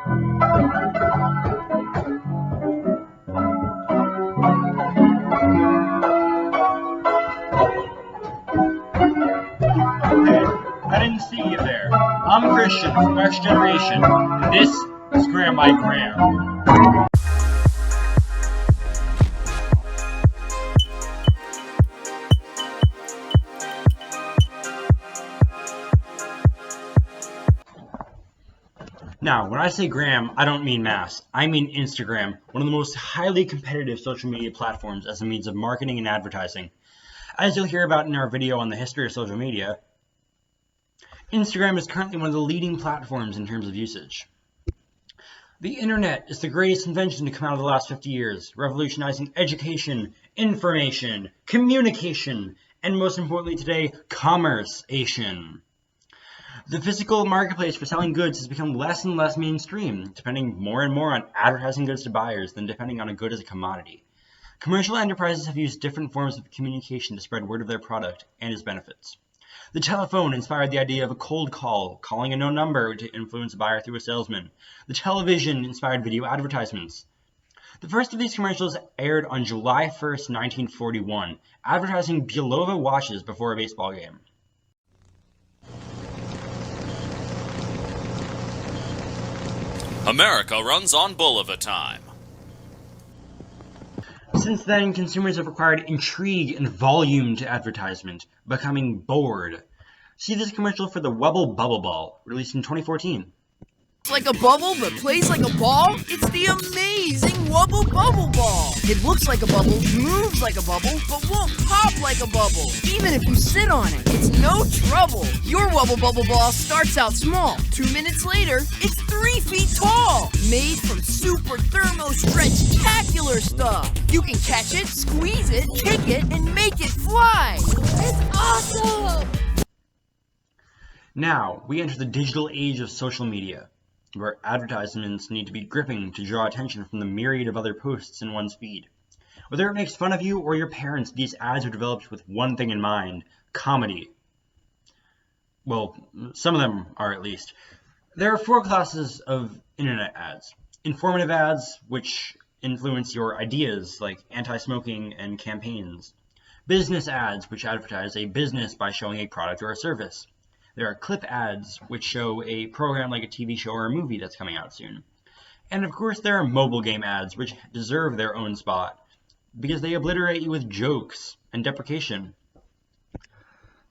I didn't see you there. I'm Christian from Next Generation, and this is Graham by Graham. Now, when I say Graham, I don't mean mass. I mean Instagram, one of the most highly competitive social media platforms as a means of marketing and advertising. As you'll hear about in our video on the history of social media, Instagram is currently one of the leading platforms in terms of usage. The internet is the greatest invention to come out of the last 50 years, revolutionizing education, information, communication, and most importantly today, commerce-ation. The physical marketplace for selling goods has become less and less mainstream, depending more and more on advertising goods to buyers than depending on a good as a commodity. Commercial enterprises have used different forms of communication to spread word of their product and its benefits. The telephone inspired the idea of a cold call, calling a known number to influence a buyer through a salesman. The television inspired video advertisements. The first of these commercials aired on July 1st, 1941, advertising Bulova watches before a baseball game. America runs on Bulova time. Since then, consumers have required intrigue and volume to advertisement, becoming bored. See this commercial for the Wubble Bubble Ball, released in 2014. It's like a bubble but plays like a ball? It's the amazing Wubble Bubble Ball! It looks like a bubble, moves like a bubble, but won't pop like a bubble. Even if you sit on it, it's no trouble. Your Wubble Bubble Ball starts out small. 2 minutes later, it's 3 feet tall. Made from super thermo stretch-tacular stuff. You can catch it, squeeze it, kick it, and make it fly. It's awesome! Now, we enter the digital age of social media, where advertisements need to be gripping to draw attention from the myriad of other posts in one's feed. Whether it makes fun of you or your parents, these ads are developed with one thing in mind: comedy. Well, some of them are at least. There are 4 classes of internet ads. Informative ads, which influence your ideas, like anti-smoking and campaigns. Business ads, which advertise a business by showing a product or a service. There are clip ads, which show a program like a TV show or a movie that's coming out soon. And of course there are mobile game ads, which deserve their own spot, because they obliterate you with jokes and deprecation.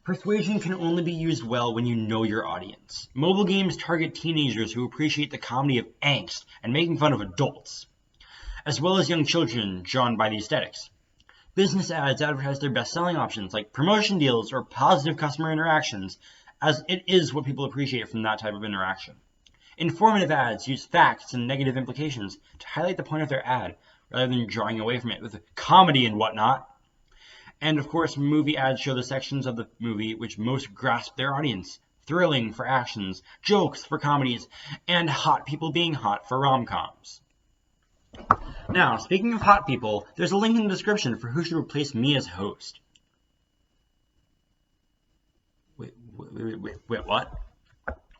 Persuasion can only be used well when you know your audience. Mobile games target teenagers who appreciate the comedy of angst and making fun of adults, as well as young children drawn by the aesthetics. Business ads advertise their best-selling options like promotion deals or positive customer interactions, as it is what people appreciate from that type of interaction. Informative ads use facts and negative implications to highlight the point of their ad, rather than drawing away from it with comedy and whatnot. And of course, movie ads show the sections of the movie which most grasp their audience. Thrilling for actions, jokes for comedies, and hot people being hot for rom-coms. Now, speaking of hot people, there's a link in the description for who should replace me as host. Wait, what?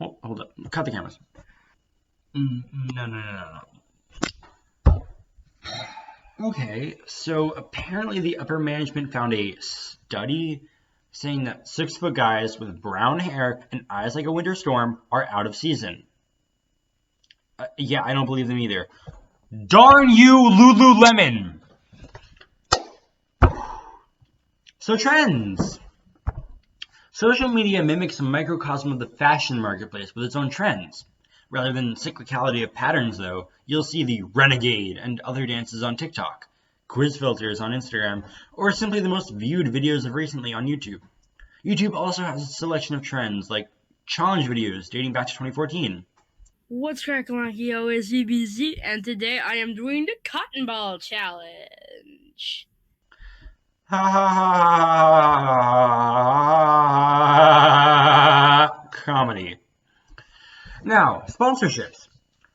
Oh, hold up. Cut the cameras. No. Okay, so apparently the upper management found a study saying that 6-foot guys with brown hair and eyes like a winter storm are out of season. Yeah, I don't believe them either. Darn you, Lululemon! So trends. Social media mimics a microcosm of the fashion marketplace with its own trends. Rather than cyclicality of patterns, though, you'll see the renegade and other dances on TikTok, quiz filters on Instagram, or simply the most viewed videos of recently on YouTube. YouTube also has a selection of trends, like challenge videos dating back to 2014. What's cracking, Yo, is EBZ, and today I am doing the Cotton Ball Challenge. Ha ha ha! Comedy. Now, sponsorships.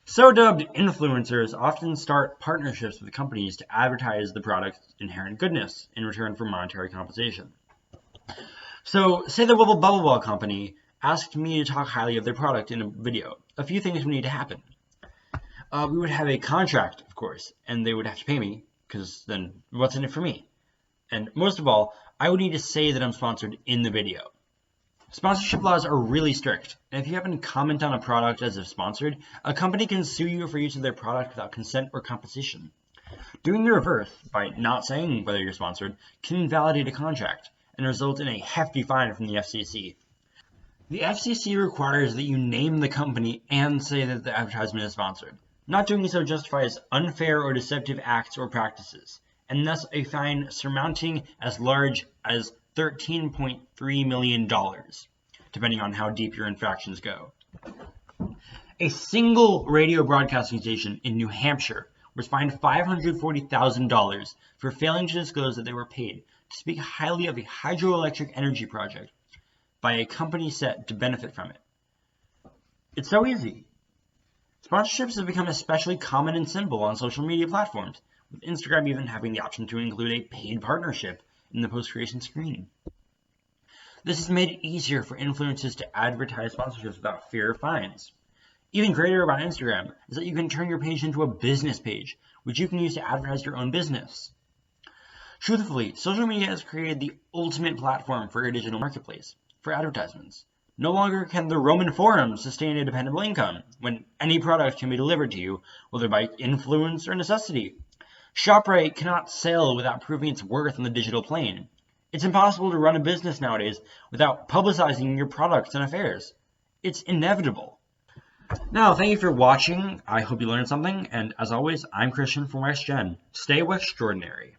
So-dubbed influencers often start partnerships with companies to advertise the product's inherent goodness in return for monetary compensation. So, say the Wubble Bubble Ball company asked me to talk highly of their product in a video. A few things would need to happen. we would have a contract, of course, and they would have to pay me, because then what's in it for me? And most of all, I would need to say that I'm sponsored in the video. Sponsorship laws are really strict, and if you happen to comment on a product as if sponsored, a company can sue you for use of their product without consent or compensation. Doing the reverse, by not saying whether you're sponsored, can invalidate a contract and result in a hefty fine from the FCC. The FCC requires that you name the company and say that the advertisement is sponsored. Not doing so justifies unfair or deceptive acts or practices, and thus a fine surmounting as large as $13.3 million, depending on how deep your infractions go. A single radio broadcasting station in New Hampshire was fined $540,000 for failing to disclose that they were paid to speak highly of a hydroelectric energy project by a company set to benefit from it. It's so easy. Sponsorships have become especially common and simple on social media platforms, with Instagram even having the option to include a paid partnership in the post-creation screen. This has made it easier for influencers to advertise sponsorships without fear of fines. Even greater about Instagram is that you can turn your page into a business page, which you can use to advertise your own business. Truthfully, social media has created the ultimate platform for a digital marketplace, for advertisements. No longer can the Roman Forum sustain a dependable income, when any product can be delivered to you, whether by influence or necessity. ShopRite cannot sell without proving its worth on the digital plane. It's impossible to run a business nowadays without publicizing your products and affairs. It's inevitable. Now, thank you for watching. I hope you learned something, and as always, I'm Christian from WestGen. Stay extraordinary.